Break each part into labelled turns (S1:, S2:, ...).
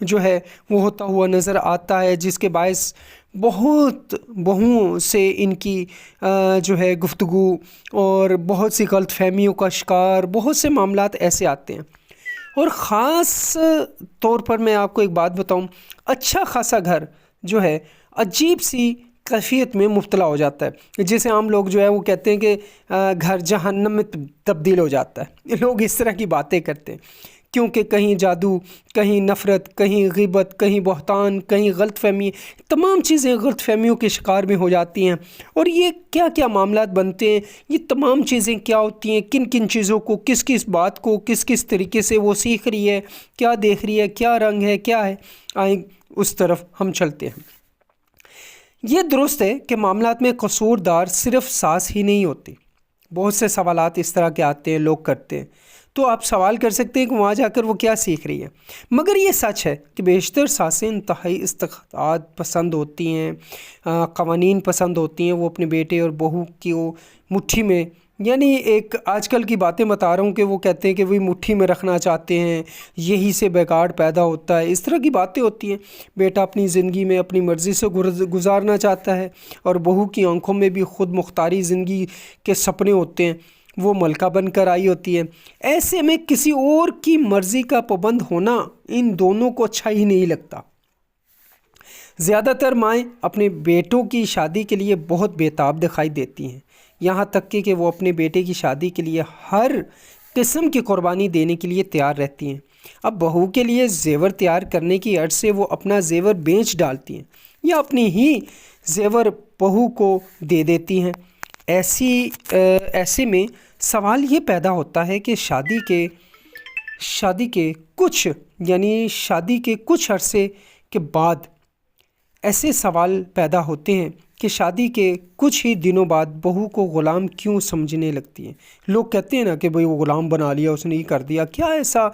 S1: جو ہے وہ ہوتا ہوا نظر آتا ہے، جس کے باعث بہت بہوؤں سے ان کی جو ہے گفتگو اور بہت سی غلط فہمیوں کا شکار، بہت سے معاملات ایسے آتے ہیں۔ اور خاص طور پر میں آپ کو ایک بات بتاؤں، اچھا خاصا گھر جو ہے عجیب سی کیفیت میں مبتلا ہو جاتا ہے، جیسے عام لوگ جو ہے وہ کہتے ہیں کہ گھر جہنم میں تبدیل ہو جاتا ہے۔ لوگ اس طرح کی باتیں کرتے ہیں کیونکہ کہیں جادو، کہیں نفرت، کہیں غیبت، کہیں بہتان، کہیں غلط فہمی، تمام چیزیں غلط فہمیوں کے شکار میں ہو جاتی ہیں۔ اور یہ کیا کیا معاملات بنتے ہیں، یہ تمام چیزیں کیا ہوتی ہیں، کن کن چیزوں کو، کس کس بات کو کس کس طریقے سے وہ سیکھ رہی ہے، کیا دیکھ رہی ہے، کیا رنگ ہے، کیا ہے، آئیں اس طرف ہم چلتے ہیں۔ یہ درست ہے کہ معاملات میں قصور دار صرف ساس ہی نہیں ہوتی، بہت سے سوالات اس طرح کے آتے ہیں، لوگ کرتے ہیں، تو آپ سوال کر سکتے ہیں کہ وہاں جا کر وہ کیا سیکھ رہی ہے۔ مگر یہ سچ ہے کہ بیشتر ساسیں انتہائی استطاعت پسند ہوتی ہیں، قوانین پسند ہوتی ہیں، وہ اپنے بیٹے اور بہو کی وہ مٹھی میں، یعنی ایک آج کل کی باتیں بتا رہا ہوں کہ وہ کہتے ہیں کہ وہی مٹھی میں رکھنا چاہتے ہیں، یہی سے بگاڑ پیدا ہوتا ہے، اس طرح کی باتیں ہوتی ہیں۔ بیٹا اپنی زندگی میں اپنی مرضی سے گزارنا چاہتا ہے، اور بہو کی آنکھوں میں بھی خود مختاری زندگی کے سپنے ہوتے ہیں، وہ ملکہ بن کر آئی ہوتی ہے۔ ایسے میں کسی اور کی مرضی کا پابند ہونا ان دونوں کو اچھا ہی نہیں لگتا۔ زیادہ تر مائیں اپنے بیٹوں کی شادی کے لیے بہت بےتاب دکھائی دیتی ہیں، یہاں تک کہ وہ اپنے بیٹے کی شادی کے لیے ہر قسم کی قربانی دینے کے لیے تیار رہتی ہیں۔ اب بہو کے لیے زیور تیار کرنے کی عرض سے وہ اپنا زیور بیچ ڈالتی ہیں یا اپنی ہی زیور بہو کو دے دیتی ہیں۔ ایسے میں سوال یہ پیدا ہوتا ہے کہ شادی کے کچھ عرصے کے بعد ایسے سوال پیدا ہوتے ہیں کہ شادی کے کچھ ہی دنوں بعد بہو کو غلام کیوں سمجھنے لگتی ہے۔ لوگ کہتے ہیں نا کہ بھئی وہ غلام بنا لیا، اس نے یہ کر دیا، کیا ایسا؟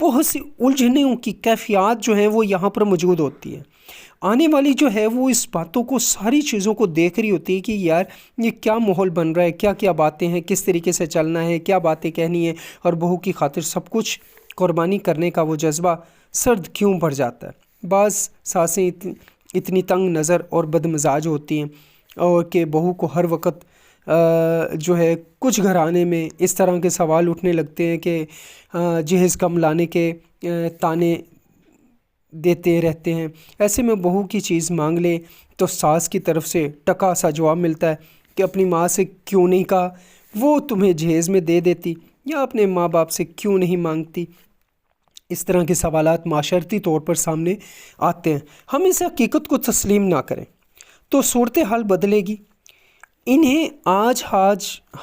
S1: بہت سی الجھنوں کی کیفیات جو ہیں وہ یہاں پر موجود ہوتی ہیں۔ آنے والی جو ہے وہ اس باتوں کو، ساری چیزوں کو دیکھ رہی ہوتی ہے کہ یار یہ کیا ماحول بن رہا ہے، کیا کیا باتیں ہیں، کس طریقے سے چلنا ہے، کیا باتیں کہنی ہے، اور بہو کی خاطر سب کچھ قربانی کرنے کا وہ جذبہ سرد کیوں بڑھ جاتا ہے۔ بعض ساسیں اتنی تنگ نظر اور بدمزاج ہوتی ہیں اور کہ بہو کو ہر وقت جو ہے کچھ گھرانے میں اس طرح کے سوال اٹھنے لگتے ہیں کہ جہیز کم لانے کے تانے دیتے رہتے ہیں۔ ایسے میں بہو کی چیز مانگ لے تو ساس کی طرف سے ٹکا سا جواب ملتا ہے کہ اپنی ماں سے کیوں نہیں کہا، وہ تمہیں جہیز میں دے دیتی، یا اپنے ماں باپ سے کیوں نہیں مانگتی۔ اس طرح کے سوالات معاشرتی طور پر سامنے آتے ہیں۔ ہم اس حقیقت کو تسلیم نہ کریں تو صورتحال بدلے گی۔ انہیں آج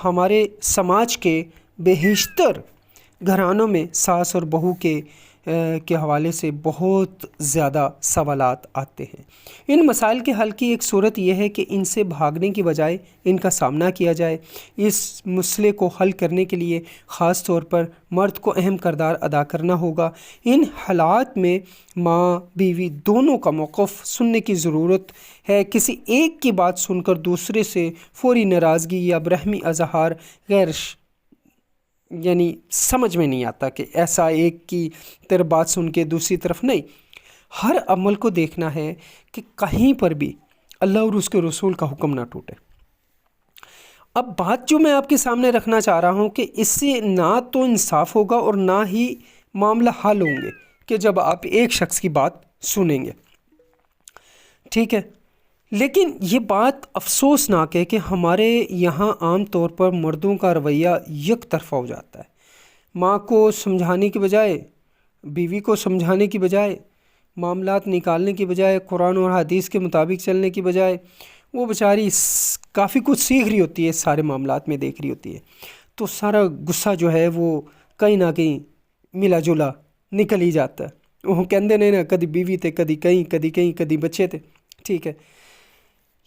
S1: ہمارے سماج کے بیشتر گھرانوں میں ساس اور بہو کے حوالے سے بہت زیادہ سوالات آتے ہیں۔ ان مسائل کے حل کی ایک صورت یہ ہے کہ ان سے بھاگنے کی بجائے ان کا سامنا کیا جائے۔ اس مسئلے کو حل کرنے کے لیے خاص طور پر مرد کو اہم کردار ادا کرنا ہوگا۔ ان حالات میں ماں بیوی دونوں کا موقف سننے کی ضرورت ہے۔ کسی ایک کی بات سن کر دوسرے سے فوری ناراضگی یا برہمی اظہار یعنی سمجھ میں نہیں آتا کہ ایسا ایک کی طرف بات سن کے دوسری طرف نہیں۔ ہر عمل کو دیکھنا ہے کہ کہیں پر بھی اللہ اور اس کے رسول کا حکم نہ ٹوٹے۔ اب بات جو میں آپ کے سامنے رکھنا چاہ رہا ہوں کہ اس سے نہ تو انصاف ہوگا اور نہ ہی معاملہ حل ہوں گے کہ جب آپ ایک شخص کی بات سنیں گے، ٹھیک ہے۔ لیکن یہ بات افسوسناک ہے کہ ہمارے یہاں عام طور پر مردوں کا رویہ یک طرفہ ہو جاتا ہے۔ ماں کو سمجھانے کی بجائے، بیوی کو سمجھانے کی بجائے، معاملات نکالنے کی بجائے، قرآن اور حدیث کے مطابق چلنے کی بجائے، وہ بیچاری کافی کچھ سیکھ رہی ہوتی ہے، سارے معاملات میں دیکھ رہی ہوتی ہے، تو سارا غصہ جو ہے وہ کہیں نہ کہیں ملا جلا نکل ہی جاتا ہے۔ وہ کہندے نہیں نا، کدی بیوی تے کدی کہیں کدی بچے تھے، ٹھیک ہے۔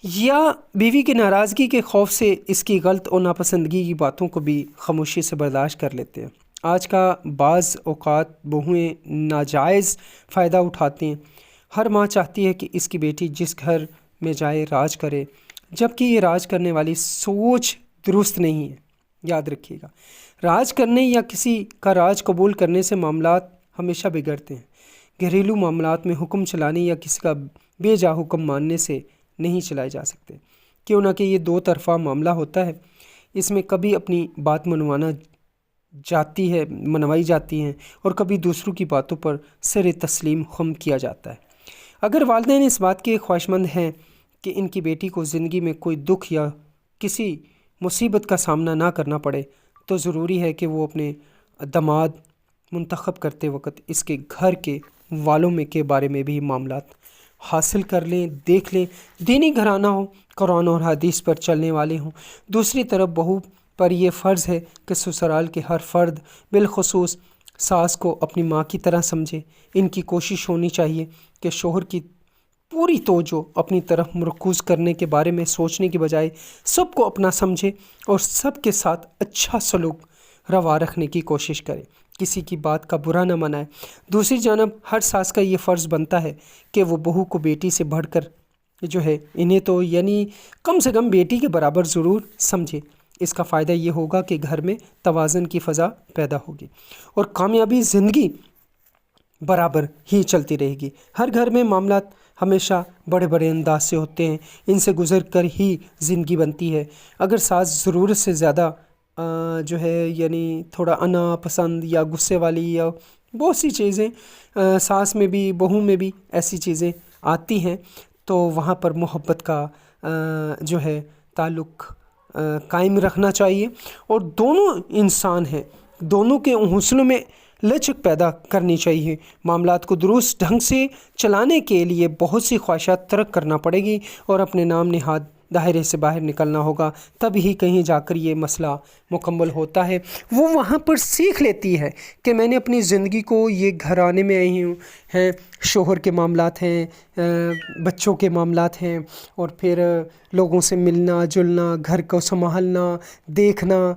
S1: یا بیوی کی ناراضگی کے خوف سے اس کی غلط اور ناپسندگی کی باتوں کو بھی خاموشی سے برداشت کر لیتے ہیں۔ آج کا بعض اوقات بہویں ناجائز فائدہ اٹھاتی ہیں۔ ہر ماں چاہتی ہے کہ اس کی بیٹی جس گھر میں جائے راج کرے، جبکہ یہ راج کرنے والی سوچ درست نہیں ہے۔ یاد رکھیے گا، راج کرنے یا کسی کا راج قبول کرنے سے معاملات ہمیشہ بگڑتے ہیں۔ گھریلو معاملات میں حکم چلانے یا کسی کا بے جا حکم ماننے سے نہیں چلائے جا سکتے، کیوں نہ کہ یہ دو طرفہ معاملہ ہوتا ہے۔ اس میں کبھی اپنی بات منوائی جاتی ہیں اور کبھی دوسروں کی باتوں پر سر تسلیم خم کیا جاتا ہے۔ اگر والدین اس بات کے خواہشمند ہیں کہ ان کی بیٹی کو زندگی میں کوئی دکھ یا کسی مصیبت کا سامنا نہ کرنا پڑے، تو ضروری ہے کہ وہ اپنے داماد منتخب کرتے وقت اس کے گھر کے والوں میں کے بارے میں بھی معاملات حاصل کر لیں، دیکھ لیں، دینی گھرانہ ہو، قرآن اور حدیث پر چلنے والے ہوں۔ دوسری طرف بہو پر یہ فرض ہے کہ سسرال کے ہر فرد، بالخصوص ساس کو اپنی ماں کی طرح سمجھے۔ ان کی کوشش ہونی چاہیے کہ شوہر کی پوری توجہ اپنی طرف مرکوز کرنے کے بارے میں سوچنے کی بجائے سب کو اپنا سمجھے اور سب کے ساتھ اچھا سلوک روا رکھنے کی کوشش کرے، کسی کی بات کا برا نہ منائے۔ دوسری جانب ہر ساس کا یہ فرض بنتا ہے کہ وہ بہو کو بیٹی سے بڑھ کر انہیں تو کم سے کم بیٹی کے برابر ضرور سمجھے۔ اس کا فائدہ یہ ہوگا کہ گھر میں توازن کی فضا پیدا ہوگی اور کامیابی زندگی برابر ہی چلتی رہے گی۔ ہر گھر میں معاملات ہمیشہ بڑے بڑے انداز سے ہوتے ہیں، ان سے گزر کر ہی زندگی بنتی ہے۔ اگر ساس ضرورت سے زیادہ تھوڑا انا پسند یا غصے والی یا بہت سی چیزیں ساس میں بھی بہو میں بھی ایسی چیزیں آتی ہیں، تو وہاں پر محبت کا تعلق قائم رکھنا چاہیے اور دونوں انسان ہیں، دونوں کے حوصلوں میں لچک پیدا کرنی چاہیے۔ معاملات کو درست ڈھنگ سے چلانے کے لیے بہت سی خواہشات ترک کرنا پڑے گی اور اپنے نام نہاد دائرے سے باہر نکلنا ہوگا، تب ہی کہیں جا کر یہ مسئلہ مکمل ہوتا ہے۔ وہ وہاں پر سیکھ لیتی ہے کہ میں نے اپنی زندگی کو یہ گھرانے میں آئی ہوں ہے، شوہر کے معاملات ہیں، بچوں کے معاملات ہیں، اور پھر لوگوں سے ملنا جلنا، گھر کو سنبھالنا، دیکھنا۔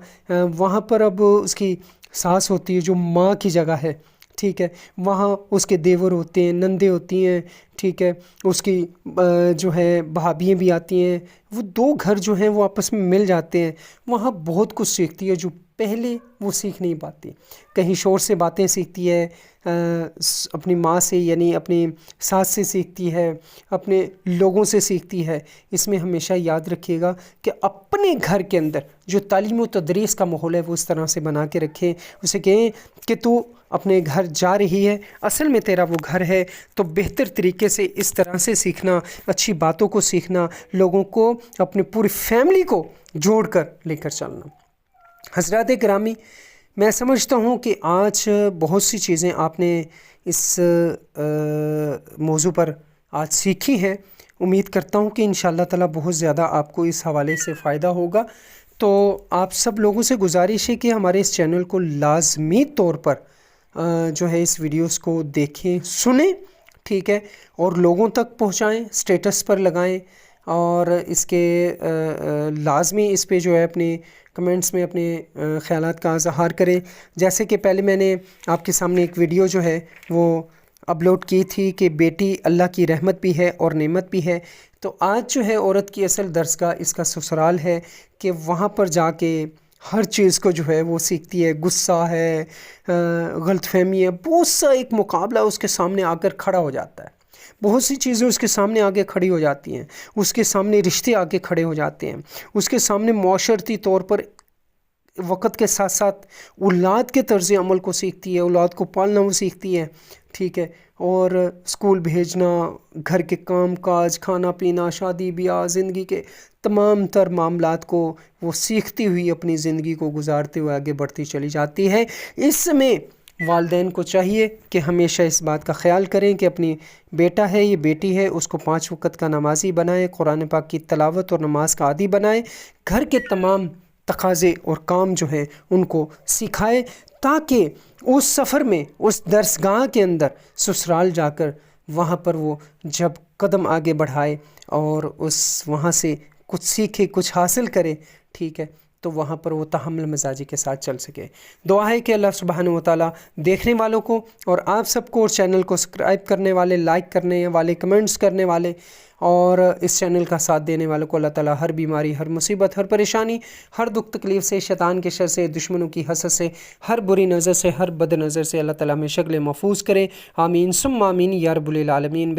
S1: وہاں پر اب اس کی ساس ہوتی ہے جو ماں کی جگہ ہے، ٹھیک ہے، وہاں اس کے دیور ہوتے ہیں، نندے ہوتی ہیں، ٹھیک ہے، اس کی بھابھیاں بھی آتی ہیں۔ وہ دو گھر جو ہیں وہ آپس میں مل جاتے ہیں، وہاں بہت کچھ سیکھتی ہے جو پہلے وہ سیکھ نہیں پاتی۔ کہیں شوہر سے باتیں سیکھتی ہے، اپنی ماں سے اپنی ساس سے سیکھتی ہے، اپنے لوگوں سے سیکھتی ہے۔ اس میں ہمیشہ یاد رکھیے گا کہ اپنے گھر کے اندر جو تعلیم و تدریس کا ماحول ہے وہ اس طرح سے بنا کے رکھیں، اسے کہیں کہ تو اپنے گھر جا رہی ہے، اصل میں تیرا وہ گھر ہے، تو بہتر طریقے سے اس طرح سے سیکھنا، اچھی باتوں کو سیکھنا، لوگوں کو، اپنے پوری فیملی کو جوڑ کر لے کر چلنا۔ حضرات گرامی، میں سمجھتا ہوں کہ آج بہت سی چیزیں آپ نے اس موضوع پر آج سیکھی ہیں۔ امید کرتا ہوں کہ انشاءاللہ تعالی بہت زیادہ آپ کو اس حوالے سے فائدہ ہوگا۔ تو آپ سب لوگوں سے گزارش ہے کہ ہمارے اس چینل کو لازمی طور پر اس ویڈیوز کو دیکھیں، سنیں، ٹھیک ہے، اور لوگوں تک پہنچائیں، سٹیٹس پر لگائیں، اور اس کے لازمی اس پہ اپنے کمنٹس میں اپنے خیالات کا اظہار کریں۔ جیسے کہ پہلے میں نے آپ کے سامنے ایک ویڈیو وہ اپلوڈ کی تھی کہ بیٹی اللہ کی رحمت بھی ہے اور نعمت بھی ہے، تو آج عورت کی اصل درسگاہ اس کا سسرال ہے کہ وہاں پر جا کے ہر چیز کو وہ سیکھتی ہے۔ غصہ ہے، غلط فہمی ہے، بہت سا ایک مقابلہ اس کے سامنے آ کر کھڑا ہو جاتا ہے، بہت سی چیزیں اس کے سامنے آگے کھڑی ہو جاتی ہیں، اس کے سامنے رشتے آگے کھڑے ہو جاتے ہیں، اس کے سامنے معاشرتی طور پر وقت کے ساتھ ساتھ اولاد کے طرز عمل کو سیکھتی ہے، اولاد کو پالنا وہ سیکھتی ہے، ٹھیک ہے، اور اسکول بھیجنا، گھر کے کام کاج، کھانا پینا، شادی بیاہ، زندگی کے تمام تر معاملات کو وہ سیکھتی ہوئی اپنی زندگی کو گزارتے ہوئے آگے بڑھتی چلی جاتی ہے۔ اس میں والدین کو چاہیے کہ ہمیشہ اس بات کا خیال کریں کہ اپنی بیٹا ہے، یہ بیٹی ہے، اس کو 5 وقت کا نمازی بنائیں، قرآن پاک کی تلاوت اور نماز کا عادی بنائیں، گھر کے تمام تقاضے اور کام ان کو سکھائے، تاکہ اس سفر میں، اس درسگاہ کے اندر سسرال جا کر وہاں پر وہ جب قدم آگے بڑھائے اور وہاں سے کچھ سیکھے، کچھ حاصل کرے، ٹھیک ہے، تو وہاں پر وہ تحمل مزاجی کے ساتھ چل سکے۔ دعا ہے کہ اللہ سبحانہ و تعالیٰ دیکھنے والوں کو اور آپ سب کو، اور چینل کو سبسکرائب کرنے والے، لائک کرنے والے، کمنٹس کرنے والے اور اس چینل کا ساتھ دینے والوں کو اللہ تعالیٰ ہر بیماری، ہر مصیبت، ہر پریشانی، ہر دکھ تکلیف سے، شیطان کے شر سے، دشمنوں کی حسد سے، ہر بری نظر سے، ہر بد نظر سے اللہ تعالیٰ ہمیں شکل محفوظ کرے۔ آمین ثم آمین یا رب العالمین۔